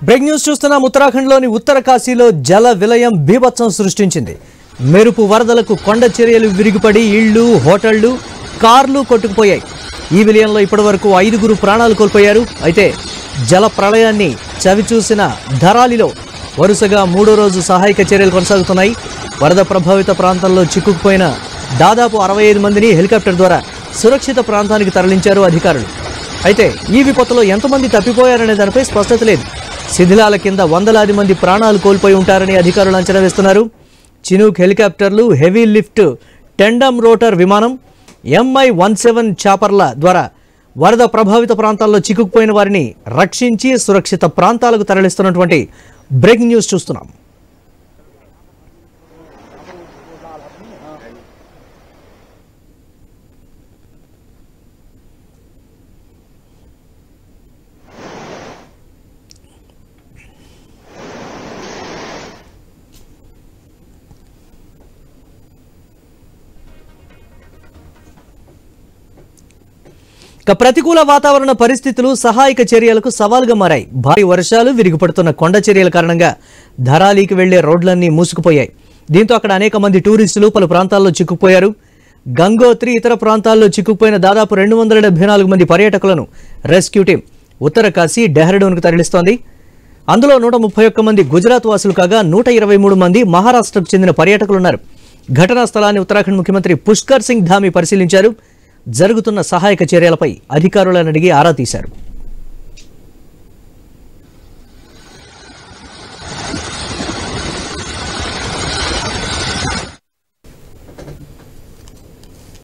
Break news చూస్తున్నాం. ఉత్తరాఖండ్లోని ఉత్తరకాశీలో జల విలయం బీభత్సం సృష్టించింది. మెరుపు వరదలకు కొండ చర్యలు విరిగిపడి ఇళ్లు, హోటళ్లు, కార్లు కొట్టుకుపోయాయి. ఈ విలయంలో ఇప్పటివరకు 5 ప్రాణాలు కోల్పోయారు. అయితే జల ప్రళయాన్ని చవిచూసిన ధరాలిలో వరుసగా 3వ రోజు సహాయక చర్యలు కొనసాగుతున్నాయి. వరద ప్రభావిత ప్రాంతంలో చిక్కుకుపోయిన దాదాపు 65 మందిని హెలికాప్టర్ ద్వారా సురక్షిత ప్రాంతానికి తరలించారు అధికారులు. అయితే ఈ విపత్తులో ఎంతమంది తప్పిపోయారనే దానిపై స్పష్టత లేదు. శిథిలాల కింద వందలాది మంది ప్రాణాలు కోల్పోయి ఉంటారని అధికారులు అంచనా వేస్తున్నారు. చినూక్ హెలికాప్టర్లు, హెవీ లిఫ్ట్ టెండమ్ రోటర్ విమానం, MI-17 చాపర్ల ద్వారా వరద ప్రభావిత ప్రాంతాల్లో చిక్కుకుపోయిన వారిని రక్షించి సురక్షిత ప్రాంతాలకు తరలిస్తున్నటువంటి బ్రేకింగ్ న్యూస్ చూస్తున్నాం. ప్రతికూల వాతావరణ పరిస్థితులు సహాయక చర్యలకు సవాల్గా మారాయి. భారీ వర్షాలు, విరిగిపడుతున్న కొండ చర్యల కారణంగా ధరాలీకి వెళ్లే రోడ్లన్నీ మూసుకుపోయాయి. దీంతో అక్కడ అనేక మంది టూరిస్టులు పలు ప్రాంతాల్లో చిక్కుకుపోయారు. గంగోత్రి, ఇతర ప్రాంతాల్లో చిక్కుకుపోయిన దాదాపు 274 మంది పర్యాటకులను రెస్క్యూ టీం ఉత్తరకాశీ, డెహ్రాడూన్కు తరలిస్తోంది. అందులో 131 మంది గుజరాత్ వాసులు కాగా 123 మంది మహారాష్ట్రకు చెందిన పర్యాటకులున్నారు. ఘటనా స్థలాన్ని ఉత్తరాఖండ్ ముఖ్యమంత్రి పుష్కర్ సింగ్ ధామీ పరిశీలించారు. జరుగుతున్న సహాయక చర్యలపై అధికారులను అడిగి ఆరా తీశారు.